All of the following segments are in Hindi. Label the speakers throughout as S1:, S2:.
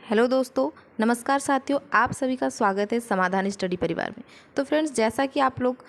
S1: हेलो दोस्तों, नमस्कार साथियों। आप सभी का स्वागत है समाधान स्टडी परिवार में। तो फ्रेंड्स, जैसा कि आप लोग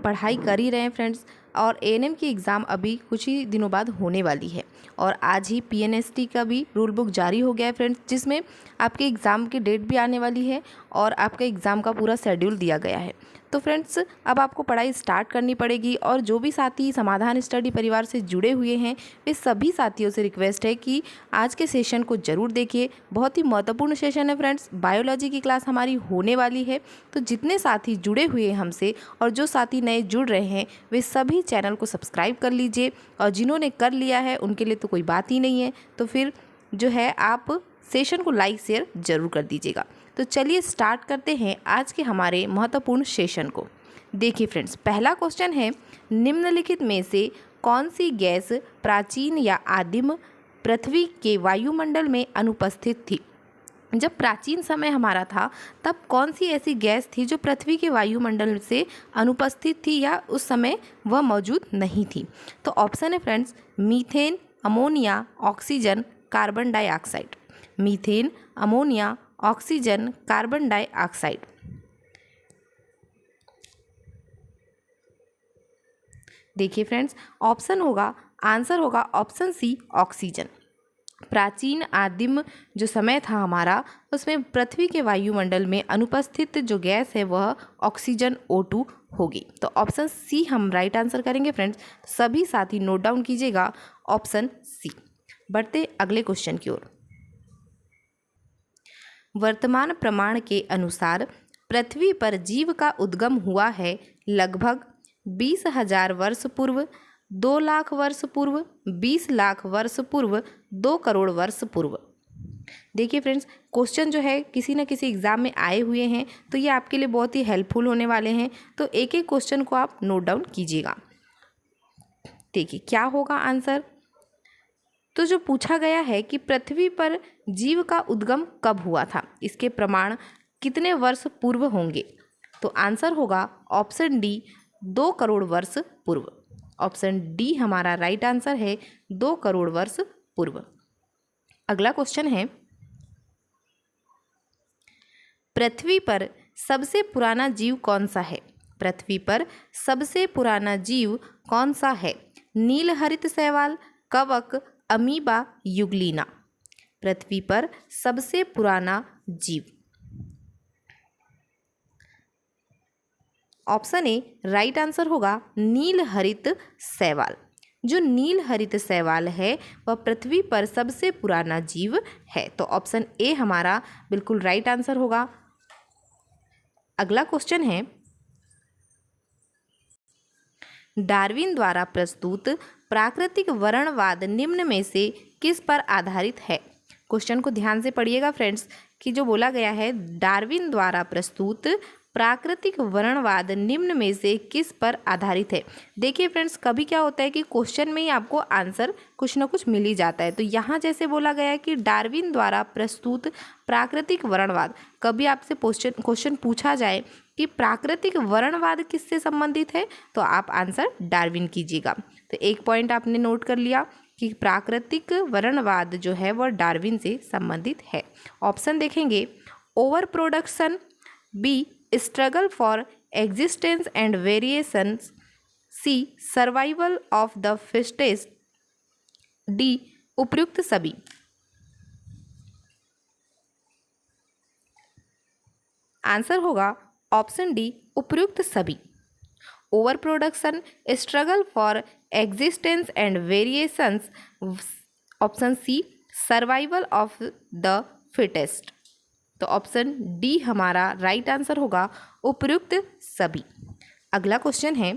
S1: पढ़ाई कर ही रहे हैं फ्रेंड्स, और एएनएम की एग्ज़ाम अभी कुछ ही दिनों बाद होने वाली है और आज ही पीएनएसटी का भी रूल बुक जारी हो गया है फ्रेंड्स, जिसमें आपके एग्ज़ाम की डेट भी आने वाली है और आपके एग्ज़ाम का पूरा शेड्यूल दिया गया है। तो फ्रेंड्स, अब आपको पढ़ाई स्टार्ट करनी पड़ेगी और जो भी साथी समाधान स्टडी परिवार से जुड़े हुए हैं, वे सभी साथियों से रिक्वेस्ट है कि आज के सेशन को ज़रूर देखिए। बहुत ही महत्वपूर्ण सेशन है फ्रेंड्स। बायोलॉजी की क्लास हमारी होने वाली है, तो जितने साथी जुड़े हुए हैं हमसे और जो साथी नए जुड़ रहे हैं, वे सभी चैनल को सब्सक्राइब कर लीजिए और जिन्होंने कर लिया है उनके लिए तो कोई बात ही नहीं है। तो फिर जो है आप सेशन को लाइक शेयर ज़रूर कर दीजिएगा। तो चलिए स्टार्ट करते हैं आज के हमारे महत्वपूर्ण सेशन को। देखिए फ्रेंड्स, पहला क्वेश्चन है, निम्नलिखित में से कौन सी गैस प्राचीन या आदिम पृथ्वी के वायुमंडल में अनुपस्थित थी? जब प्राचीन समय हमारा था तब कौन सी ऐसी गैस थी जो पृथ्वी के वायुमंडल से अनुपस्थित थी या उस समय वह मौजूद नहीं थी? तो ऑप्शन है friends, methane, ammonia, oxygen, carbon dioxide. Methane, ammonia, oxygen, carbon dioxide. देखिए फ्रेंड्स, आंसर होगा ऑप्शन सी, ऑक्सीजन। प्राचीन आदिम जो समय था हमारा, उसमें पृथ्वी के वायुमंडल में अनुपस्थित जो गैस है वह ऑक्सीजन O2 होगी। तो ऑप्शन सी हम राइट आंसर करेंगे फ्रेंड्स। सभी साथी नोट डाउन कीजिएगा, ऑप्शन सी। बढ़ते अगले क्वेश्चन की ओर। वर्तमान प्रमाण के अनुसार पृथ्वी पर जीव का उद्गम हुआ है लगभग 20,000 वर्ष पूर्व, 2 लाख वर्ष पूर्व, 20 लाख वर्ष पूर्व, 2 करोड़ वर्ष पूर्व। देखिए फ्रेंड्स, क्वेश्चन जो है किसी न किसी एग्ज़ाम में आए हुए हैं, तो ये आपके लिए बहुत ही हेल्पफुल होने वाले हैं। तो एक एक क्वेश्चन को आप नोट डाउन कीजिएगा। देखिए क्या होगा आंसर। तो जो पूछा गया है कि पृथ्वी पर जीव का उद्गम कब हुआ था, इसके प्रमाण कितने वर्ष पूर्व होंगे? तो आंसर होगा ऑप्शन डी, 2 करोड़ वर्ष पूर्व। ऑप्शन डी हमारा राइट आंसर है, 2 करोड़ वर्ष पूर्व। अगला क्वेश्चन है, पृथ्वी पर सबसे पुराना जीव कौन सा है? पृथ्वी पर सबसे पुराना जीव कौन सा है? नीलहरित शैवाल, कवक, अमीबा, युगलीना। पृथ्वी पर सबसे पुराना जीव, ऑप्शन ए राइट आंसर होगा नीलहरित शैवाल। जो नीलहरित शैवाल है वह पृथ्वी पर सबसे पुराना जीव है। तो ऑप्शन ए हमारा बिल्कुल राइट आंसर होगा। अगला क्वेश्चन है, डार्विन द्वारा प्रस्तुत प्राकृतिक वर्णवाद निम्न में से किस पर आधारित है? क्वेश्चन को ध्यान से पढ़िएगा फ्रेंड्स, कि जो बोला गया है डार्विन द्वारा प्रस्तुत प्राकृतिक वर्णवाद निम्न में से किस पर आधारित है। देखिए फ्रेंड्स, कभी क्या होता है कि क्वेश्चन में ही आपको आंसर कुछ ना कुछ मिल ही जाता है। तो यहाँ जैसे बोला गया है कि डार्विन द्वारा प्रस्तुत प्राकृतिक वर्णवाद, कभी आपसे क्वेश्चन पूछा जाए कि प्राकृतिक वर्णवाद किससे संबंधित है, तो आप आंसर डार्विन कीजिएगा। तो एक पॉइंट आपने नोट कर लिया कि प्राकृतिक वर्णवाद जो है वह डार्विन से संबंधित है। ऑप्शन देखेंगे, over production, B struggle for existence and variations, C survival of the fittest, D उपयुक्त सभी। आंसर होगा ऑप्शन डी, उपयुक्त सभी। Over production, struggle for existence and variations, option C survival of the fittest. तो ऑप्शन डी हमारा राइट आंसर होगा, उपयुक्त सभी। अगला क्वेश्चन है,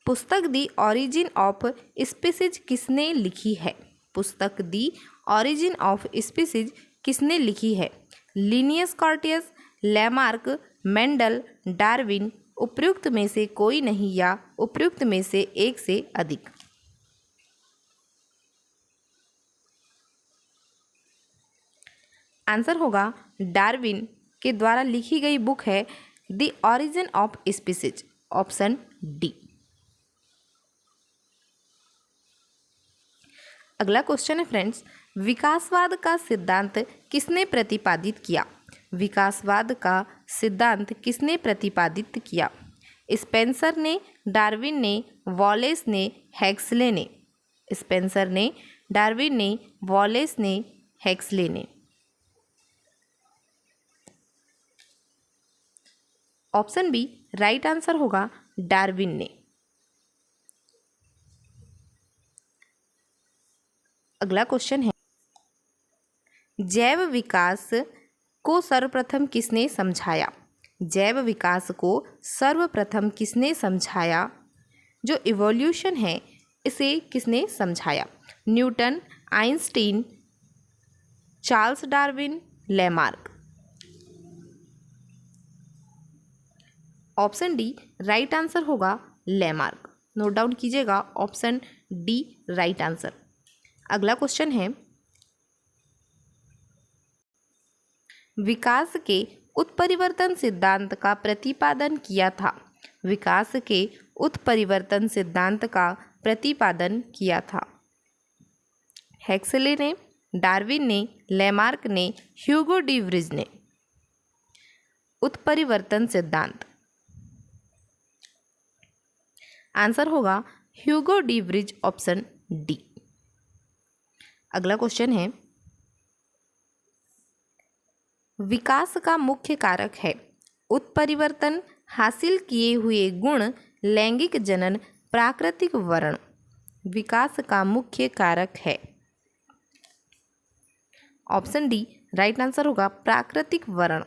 S1: पुस्तक दी ऑरिजिन ऑफ स्पीसीज किसने लिखी है? पुस्तक दी ऑरिजिन ऑफ स्पीसीज किसने लिखी है? लिनियस कॉर्टियस, लैमार्क, मेंडल, डार्विन, उपयुक्त में से कोई नहीं या उपयुक्त में से एक से अधिक। आंसर होगा डार्विन के द्वारा लिखी गई बुक है the origin of species, option D. अगला क्वेश्चन है फ्रेंड्स, विकासवाद का सिद्धांत किसने प्रतिपादित किया? विकासवाद का सिद्धांत किसने प्रतिपादित किया? स्पेंसर ने, डार्विन ने, वॉलेस ने, हेक्सले ने। स्पेंसर ने, डार्विन ने, वॉलेस ने, हेक्सले ने। ऑप्शन बी राइट आंसर होगा डार्विन ने। अगला क्वेश्चन है, जैव विकास को सर्वप्रथम किसने समझाया? जैव विकास को सर्वप्रथम किसने समझाया? जो इवोल्यूशन है इसे किसने समझाया? Newton, Einstein, Charles Darwin, Lamarck. Option D right answer होगा लेमार्क। नोट डाउन कीजिएगा, ऑप्शन डी राइट आंसर। अगला क्वेश्चन है, विकास के उत्परिवर्तन सिद्धांत का प्रतिपादन किया था? विकास के उत्परिवर्तन सिद्धांत का प्रतिपादन किया था? हेक्सले ने, डार्विन ने, लेमार्क ने, ह्यूगो डी व्रिज ने। उत्परिवर्तन सिद्धांत आंसर होगा ह्यूगो डी व्रिज, ऑप्शन डी। अगला क्वेश्चन है, विकास का मुख्य कारक है? उत्परिवर्तन, हासिल किए हुए गुण, लैंगिक जनन, प्राकृतिक वर्ण। विकास का मुख्य कारक है? ऑप्शन डी राइट आंसर होगा प्राकृतिक वर्ण।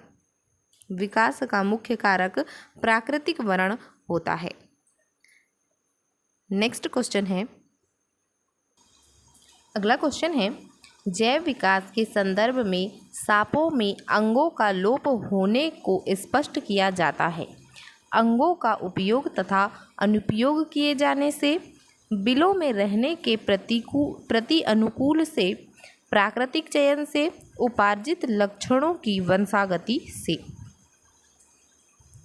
S1: विकास का मुख्य कारक प्राकृतिक वर्ण होता है। नेक्स्ट क्वेश्चन है, अगला क्वेश्चन है, जैव विकास के संदर्भ में सांपों में अंगों का लोप होने को स्पष्ट किया जाता है। अंगों का उपयोग तथा अनुपयोग किए जाने से, बिलों में रहने के प्रति अनुकूल से, प्राकृतिक चयन से, उपार्जित लक्षणों की वंशागति से।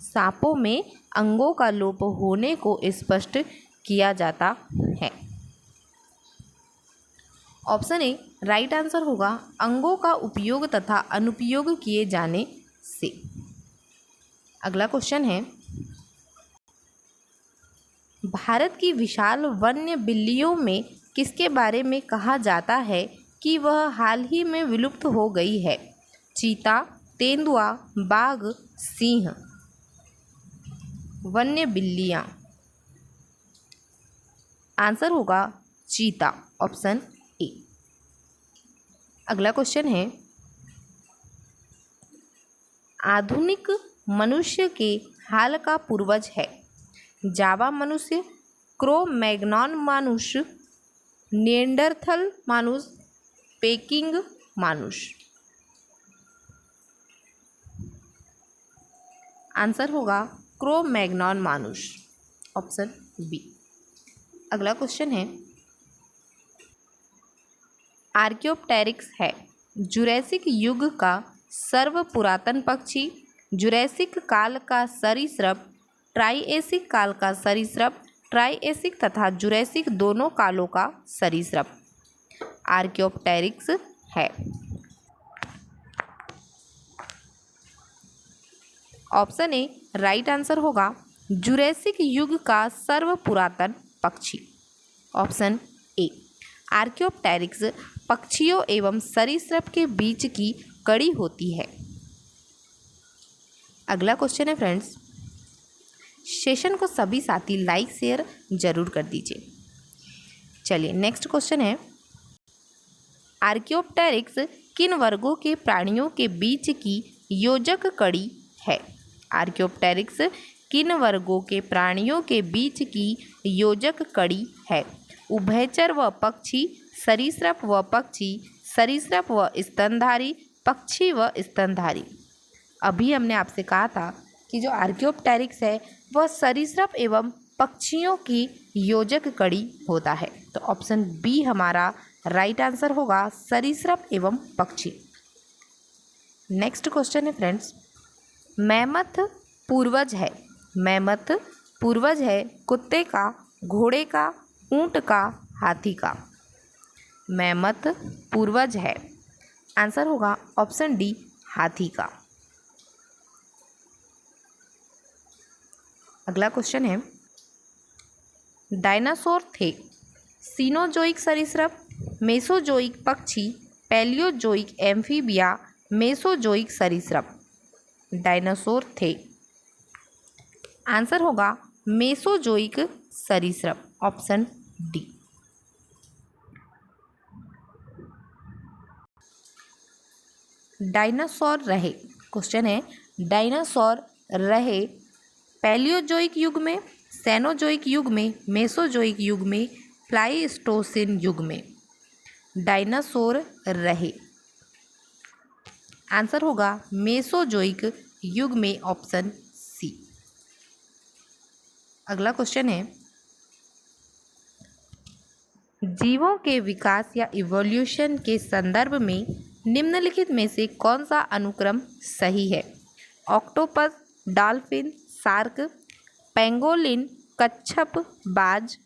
S1: सांपों में अंगों का लोप होने को स्पष्ट किया जाता है। ऑप्शन ए राइट आंसर होगा अंगों का उपयोग तथा अनुपयोग किए जाने से। अगला क्वेश्चन है, भारत की विशाल वन्य बिल्लियों में किसके बारे में कहा जाता है कि वह हाल ही में विलुप्त हो गई है? चीता, तेंदुआ, बाघ, सिंह। वन्य बिल्लियां आंसर होगा चीता, ऑप्शन ए। अगला क्वेश्चन है, आधुनिक मनुष्य के हाल का पूर्वज है? जावा मनुष्य, क्रो मैग्नॉन मनुष्य, निएंडरथल मनुष्य, पेकिंग मनुष्य। आंसर होगा क्रो मैग्नॉन मनुष्य, ऑप्शन बी। अगला क्वेश्चन है, आर्कियोप्टेरिक्स है जुरैसिक युग का सर्वपुरातन पक्षी, जुरैसिक काल का सरीसृप, ट्राइएसिक काल का सरीसृप, ट्राइएसिक तथा जुरैसिक दोनों कालों का सरीसृप आर्कियोप्टेरिक्स है। ऑप्शन ए राइट आंसर होगा जुरैसिक युग का सर्वपुरातन पक्षी, ऑप्शन ए। आर्कियोप्टेरिक्स पक्षियों एवं सरीसृप के बीच की कड़ी होती है। अगला क्वेश्चन है फ्रेंड्स, सेशन को सभी साथी लाइक शेयर जरूर कर दीजिए। चलिए नेक्स्ट क्वेश्चन है, आर्कियोप्टेरिक्स किन वर्गों के प्राणियों के बीच की योजक कड़ी है? आर्कियोप्टेरिक्स किन वर्गों के प्राणियों के बीच की योजक कड़ी है? उभयचर व पक्षी, सरीसृप व पक्षी, सरीसृप व स्तनधारी, पक्षी व स्तनधारी। अभी हमने आपसे कहा था कि जो आर्कियोप्टेरिक्स है वह सरीसृप एवं पक्षियों की योजक कड़ी होता है। तो ऑप्शन बी हमारा राइट आंसर होगा सरीसृप एवं पक्षी। नेक्स्ट क्वेश्चन है फ्रेंड्स, मैमथ पूर्वज है? मैमथ पूर्वज है कुत्ते का, घोड़े का, ऊंट का, हाथी का। मैमथ पूर्वज है? आंसर होगा ऑप्शन डी, हाथी का। अगला क्वेश्चन है, डायनासोर थे सीनोजोइक सरीसृप, मेसोजोइक पक्षी, पैलियोजोइक एम्फीबिया, मेसोजोइक सरीसृप। डायनासोर थे, आंसर होगा मेसोजोइक सरीसृप, ऑप्शन डी। डायनासोर रहे, क्वेश्चन है डायनासोर रहे पैलियोजोइक युग में, सेनोजोइक युग में, मेसोजोइक युग में, प्लाइस्टोसिन युग में। डायनासोर रहे, आंसर होगा मेसोजोइक युग में, ऑप्शन सी। अगला क्वेश्चन है, जीवों के विकास या इवोल्यूशन के संदर्भ में निम्नलिखित में से कौन सा अनुक्रम सही है? ऑक्टोपस, डॉल्फिन, शार्क, पेंगोलिन, कच्छप, बाज,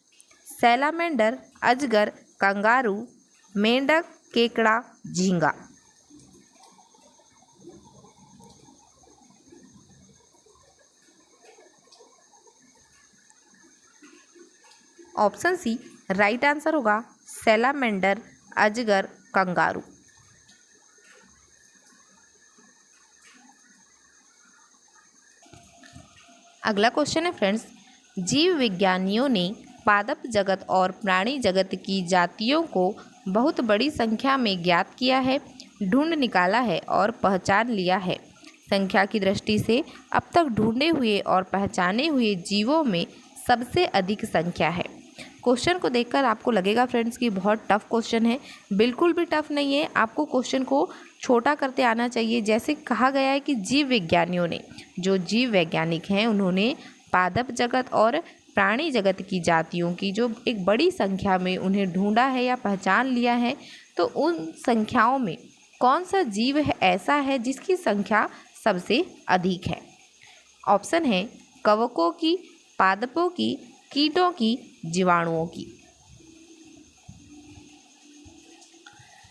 S1: सैलामेंडर, अजगर, कंगारू, मेंढक, केकड़ा, झींगा। ऑप्शन सी राइट आंसर होगा, सैलामेंडर, अजगर, कंगारू। अगला क्वेश्चन है फ्रेंड्स, जीव विज्ञानियों ने पादप जगत और प्राणी जगत की जातियों को बहुत बड़ी संख्या में ज्ञात किया है, ढूंढ निकाला है और पहचान लिया है। संख्या की दृष्टि से अब तक ढूंढे हुए और पहचाने हुए जीवों में सबसे अधिक संख्या है। क्वेश्चन को देखकर आपको लगेगा फ्रेंड्स कि बहुत टफ क्वेश्चन है, बिल्कुल भी टफ नहीं है। आपको क्वेश्चन को छोटा करते आना चाहिए। जैसे कहा गया है कि जीव विज्ञानियों ने, जो जीव वैज्ञानिक हैं, उन्होंने पादप जगत और प्राणी जगत की जातियों की जो एक बड़ी संख्या में उन्हें ढूंढा है या पहचान लिया है, तो उन संख्याओं में कौन सा जीव है ऐसा है जिसकी संख्या सबसे अधिक है? ऑप्शन है कवकों की, पादपों की, कीटों की, जीवाणुओं की।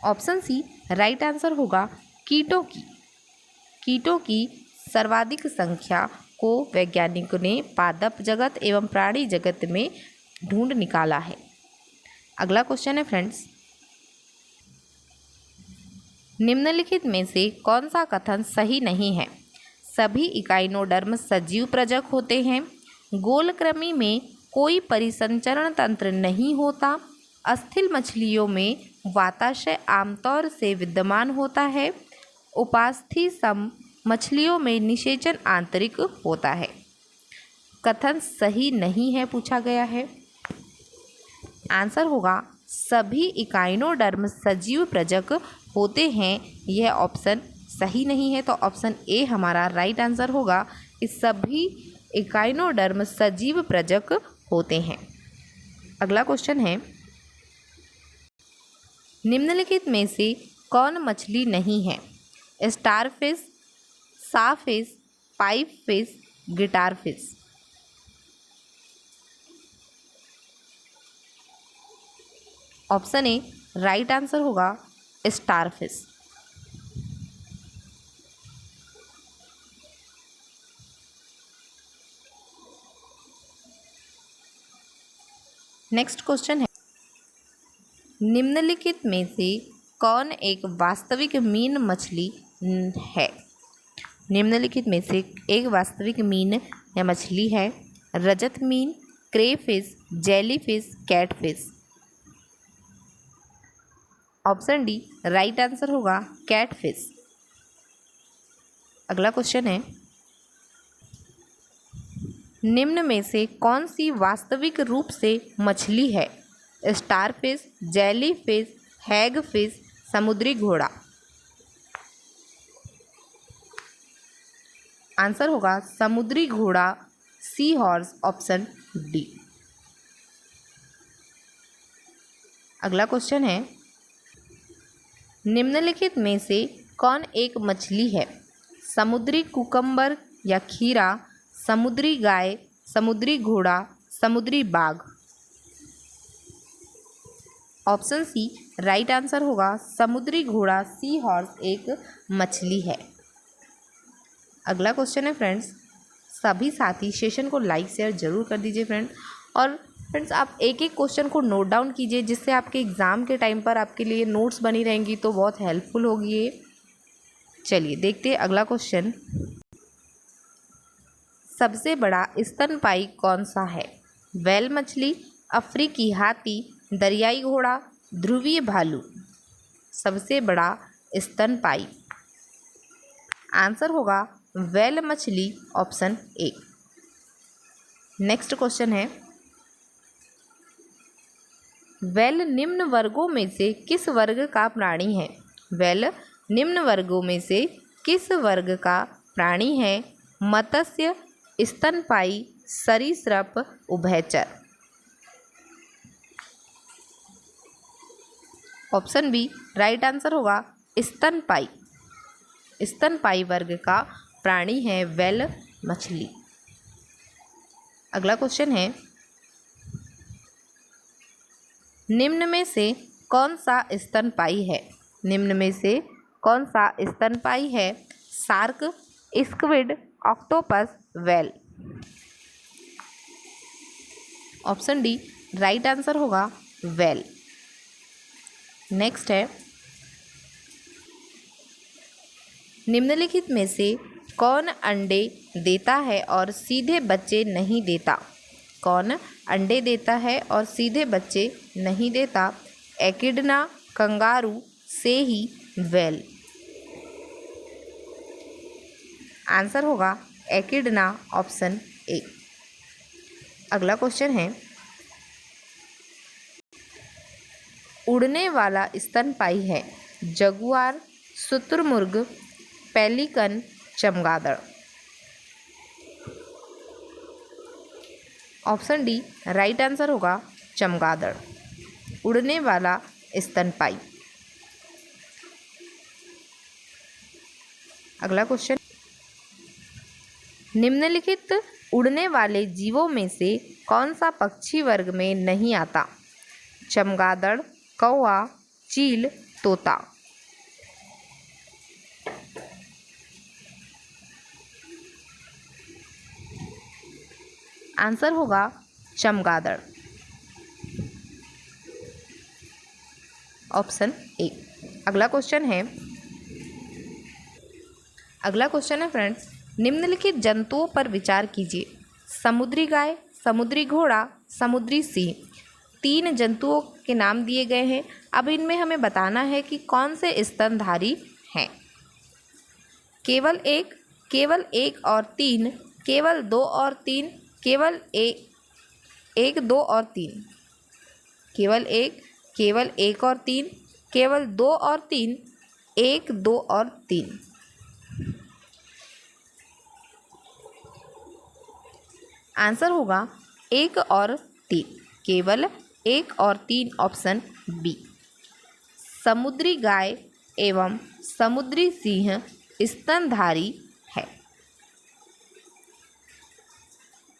S1: ऑप्शन सी राइट आंसर होगा कीटों की। कीटों की सर्वाधिक संख्या को वैज्ञानिकों ने पादप जगत एवं प्राणी जगत में ढूंढ निकाला है। अगला क्वेश्चन है फ्रेंड्स, निम्नलिखित में से कौन सा कथन सही नहीं है? सभी इकाइनोडर्म सजीव प्रजक होते हैं, गोलकृमि में कोई परिसंचरण तंत्र नहीं होता, अस्थिल मछलियों में वाताशय आमतौर से विद्यमान होता है, उपास्थि सम मछलियों में निषेचन आंतरिक होता है। कथन सही नहीं है पूछा गया है। आंसर होगा सभी इकाइनोडर्म सजीव प्रजक होते हैं। यह ऑप्शन सही नहीं है, तो ऑप्शन ए हमारा राइट आंसर होगा कि सभी इकाइनोडर्म सजीव प्रजक होते हैं। अगला क्वेश्चन है, निम्नलिखित में से कौन मछली नहीं है? Starfish, sawfish, pipe fish, guitar fish. Option A right answer होगा स्टारफिश। नेक्स्ट क्वेश्चन है, निम्नलिखित में से कौन एक वास्तविक मीन मछली है? निम्नलिखित में से एक वास्तविक मीन या मछली है? रजत मीन, crayfish, jellyfish, catfish. Option D right answer होगा कैटफिश। अगला क्वेश्चन है, निम्न में से कौन सी वास्तविक रूप से मछली है? स्टारफिश, जेलीफिश, हैगफिश, समुद्री घोड़ा। आंसर होगा समुद्री घोड़ा, सी हॉर्स, ऑप्शन डी। अगला क्वेश्चन है, निम्नलिखित में से कौन एक मछली है? समुद्री कुकम्बर या खीरा, समुद्री गाय, समुद्री घोड़ा, समुद्री बाघ। ऑप्शन सी राइट आंसर होगा समुद्री घोड़ा सी हॉर्स एक मछली है। अगला क्वेश्चन है फ्रेंड्स, सभी साथी सेशन को लाइक शेयर जरूर कर दीजिए फ्रेंड्स। और फ्रेंड्स आप एक एक क्वेश्चन को नोट डाउन कीजिए, जिससे आपके एग्ज़ाम के टाइम पर आपके लिए नोट्स बनी रहेंगी, तो बहुत हेल्पफुल होगी ये। चलिए देखते हैं अगला क्वेश्चन। सबसे बड़ा स्तनपायी कौन सा है? व्हेल मछली, अफ्रीकी हाथी, दरियाई घोड़ा, ध्रुवीय भालू। सबसे बड़ा स्तनपायी आंसर होगा व्हेल मछली, ऑप्शन ए। नेक्स्ट क्वेश्चन है, व्हेल निम्न वर्गों में से किस वर्ग का प्राणी है? व्हेल निम्न वर्गों में से किस वर्ग का प्राणी है? मत्स्य, स्तनपायी, सरीसृप, उभयचर। ऑप्शन बी राइट आंसर होगा स्तनपायी। स्तनपायी वर्ग का प्राणी है व्हेल मछली। अगला क्वेश्चन है, निम्न में से कौन सा स्तनपायी है? निम्न में से कौन सा स्तनपायी है? Shark, squid, octopus, whale. Option D right answer होगा व्हेल। नेक्स्ट है, निम्नलिखित में से कौन अंडे देता है और सीधे बच्चे नहीं देता? कौन अंडे देता है और सीधे बच्चे नहीं देता? एकिडना, कंगारू, सेही, व्हेल। आंसर होगा एकिडना, ऑप्शन ए। अगला क्वेश्चन है, उड़ने वाला स्तनपायी है? जगुआर, शुतुरमुर्ग, पेलिकन, चमगादड़। ऑप्शन डी राइट आंसर होगा चमगादड़, उड़ने वाला स्तनपायी। अगला क्वेश्चन, निम्नलिखित उड़ने वाले जीवों में से कौन सा पक्षी वर्ग में नहीं आता? चमगादड़, कौवा, चील, तोता। आंसर होगा चमगादड़, ऑप्शन ए। अगला क्वेश्चन है फ्रेंड्स, निम्नलिखित जंतुओं पर विचार कीजिए। समुद्री गाय, समुद्री घोड़ा, समुद्री सिंह। 3 जंतुओं के नाम दिए गए हैं। अब इनमें हमें बताना है कि कौन से स्तनधारी हैं। केवल एक और 3, केवल 2 और 3, केवल एक 2 और 3, केवल एक और 3, केवल 2 और 3, 1 2 और 3। आंसर होगा 1 और 3, केवल 1 और 3, ऑप्शन बी। समुद्री गाय एवं समुद्री सिंह स्तनधारी है।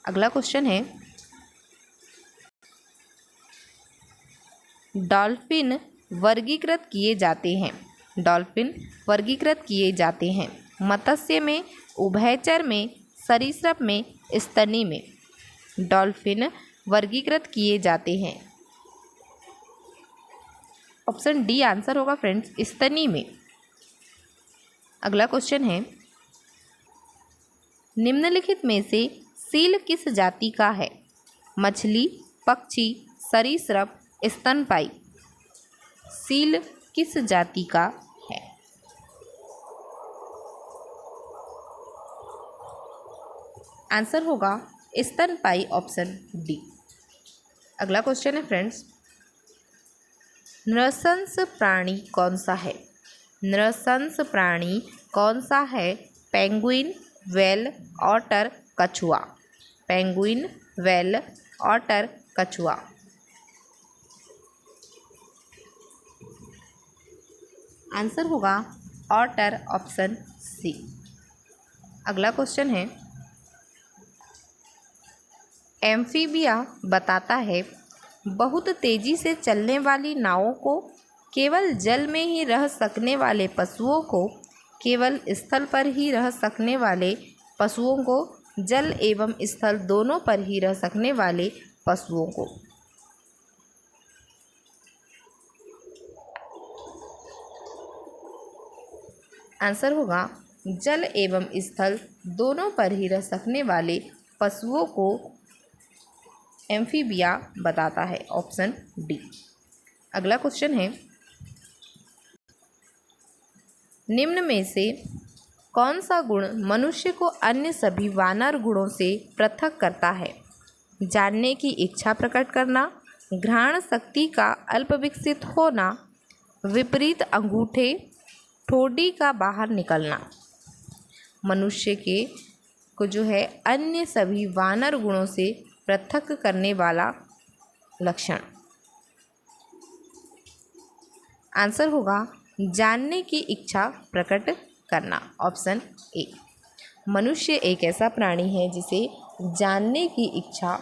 S1: अगला क्वेश्चन है, डॉल्फिन वर्गीकृत किए जाते हैं। डॉल्फिन वर्गीकृत किए जाते हैं मत्स्य में, उभयचर में, सरीसृप में, स्तनी में। डॉल्फिन वर्गीकृत किए जाते हैं। ऑप्शन डी आंसर होगा फ्रेंड्स स्तनी में। अगला क्वेश्चन है, निम्नलिखित में से सील किस जाति का है? मछली, पक्षी, सरीसृप, स्तनपायी। सील किस जाति का है? आंसर होगा स्तनपायी, ऑप्शन डी। अगला क्वेश्चन है फ्रेंड्स, नृशंस प्राणी कौन सा है? नृशंस प्राणी कौन सा है? पेंगुइन, व्हेल, ऑटर, कछुआ। पेंगुइन, व्हेल, ऑटर, कछुआ। आंसर होगा ऑटर, ऑप्शन सी। अगला क्वेश्चन है, एम्फीबिया बताता है बहुत तेजी से चलने वाली नावों को, केवल जल में ही रह सकने वाले पशुओं को, केवल स्थल पर ही रह सकने वाले पशुओं को, जल एवं स्थल दोनों पर ही रह सकने वाले पशुओं को। आंसर होगा जल एवं स्थल दोनों पर ही रह सकने वाले पशुओं को एम्फीबिया बताता है, ऑप्शन डी। अगला क्वेश्चन है, निम्न में से कौन सा गुण मनुष्य को अन्य सभी वानर गुणों से पृथक करता है? जानने की इच्छा प्रकट करना, घ्राण शक्ति का अल्प विकसित होना, विपरीत अंगूठे ठोड़ी का बाहर निकलना। मनुष्य के को जो है अन्य सभी वानर गुणों से पृथक करने वाला लक्षण। आंसर होगा जानने की इच्छा प्रकट करना, ऑप्शन ए। मनुष्य एक ऐसा प्राणी है जिसे जानने की इच्छा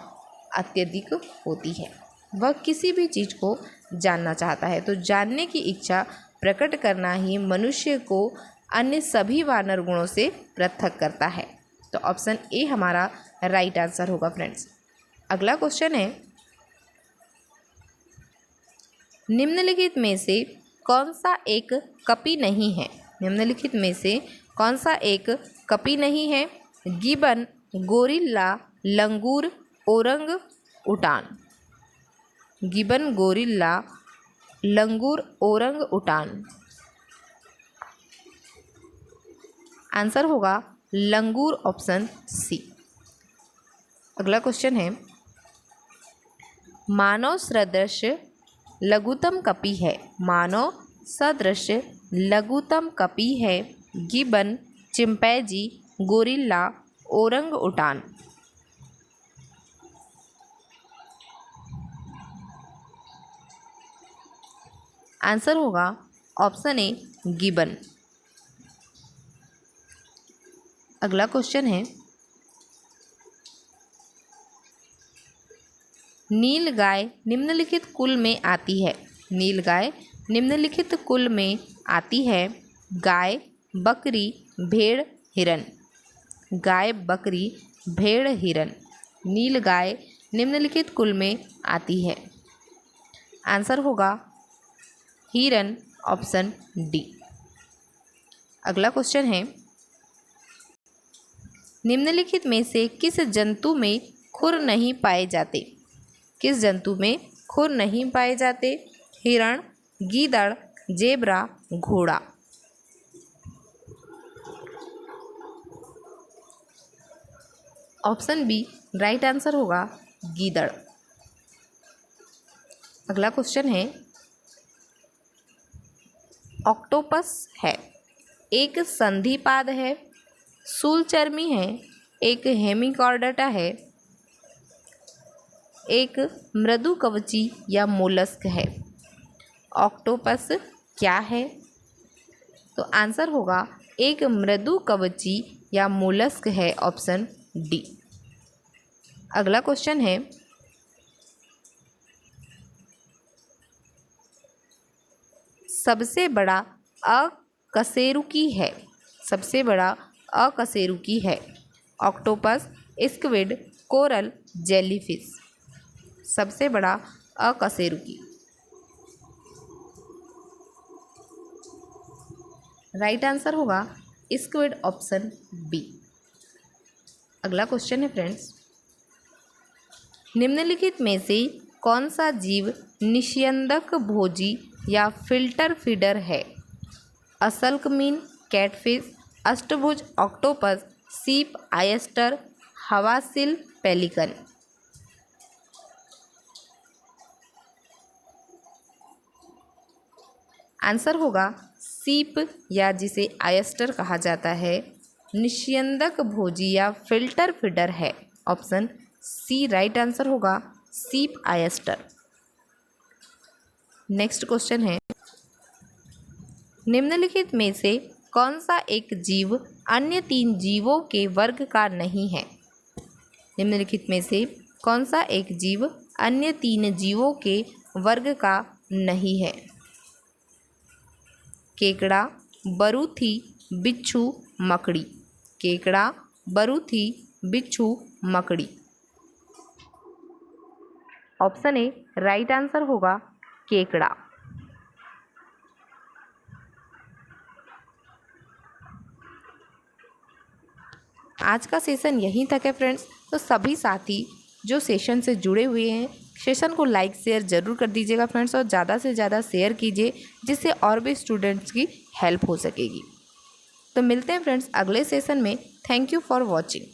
S1: अत्यधिक होती है। वह किसी भी चीज़ को जानना चाहता है, तो जानने की इच्छा प्रकट करना ही मनुष्य को अन्य सभी वानर गुणों से पृथक करता है। तो ऑप्शन ए हमारा राइट आंसर होगा फ्रेंड्स। अगला क्वेश्चन है, निम्नलिखित में से कौन सा एक कपी नहीं है? निम्नलिखित में से कौन सा एक कपी नहीं है? गिबन, गोरिल्ला, लंगूर, ओरंग उटान। गिबन, गोरिल्ला, लंगूर, ओरंग उटान। आंसर होगा लंगूर, ऑप्शन सी। अगला क्वेश्चन है, मानव सदृश लघुतम कपी है। मानव सदृश लघुतम कपी है gibbon, chimpanzee, gorilla, orangutan. Answer होगा ऑप्शन ए गिबन। अगला क्वेश्चन है, नीलगाय निम्नलिखित कुल में आती है। नीलगाय निम्नलिखित कुल में आती है। गाय, बकरी, भेड़, हिरन। गाय, बकरी, भेड़, हिरन। नीलगाय निम्नलिखित कुल में आती है। आंसर होगा हिरन, ऑप्शन डी। अगला क्वेश्चन है, निम्नलिखित में से किस जंतु में खुर नहीं पाए जाते? किस जंतु में खुर नहीं पाए जाते? हिरण, गीदड़, जेब्रा, घोड़ा। ऑप्शन बी राइट आंसर होगा गीदड़। अगला क्वेश्चन है, ऑक्टोपस है, एक संधिपाद है, शूलचर्मी है, एक हेमिकॉर्डेटा है, एक मृदु कवची या मोलस्क है। ऑक्टोपस क्या है? तो आंसर होगा एक मृदु कवची या मोलस्क है, ऑप्शन डी। अगला क्वेश्चन है, सबसे बड़ा अकशेरुकी है। सबसे बड़ा अकशेरुकी है। Octopus, squid, coral, jellyfish. सबसे बड़ा अकशेरुकी। राइट आंसर होगा स्क्विड, ऑप्शन बी। अगला क्वेश्चन है फ्रेंड्स, निम्नलिखित में से कौन सा जीव निस्यंदक भोजी या फिल्टर फीडर है? असल्कमीन, कैटफिश, अष्टभुज ऑक्टोपस, सीप, आयस्टर, हवासिल, पेलिकन। आंसर होगा सीप या जिसे आयस्टर कहा जाता है, निस्यंदक भोजी या फिल्टर फीडर है। ऑप्शन सी राइट आंसर होगा सीप, आयस्टर। नेक्स्ट क्वेश्चन है, निम्नलिखित में से कौन सा एक जीव अन्य 3 जीवों के वर्ग का नहीं है? निम्नलिखित में से कौन सा एक जीव अन्य 3 जीवों के वर्ग का नहीं है। केकड़ा, बरूथी, बिच्छू, मकड़ी। केकड़ा, बरूथी, बिच्छू, मकड़ी। ऑप्शन ए राइट आंसर होगा केकड़ा। आज का सेशन यहीं तक है फ्रेंड्स। तो सभी साथी जो सेशन से जुड़े हुए हैं, सेशन को लाइक शेयर ज़रूर कर दीजिएगा फ्रेंड्स, और ज़्यादा से ज़्यादा शेयर कीजिए जिससे और भी स्टूडेंट्स की हेल्प हो सकेगी। तो मिलते हैं फ्रेंड्स अगले सेशन में। Thank you for watching.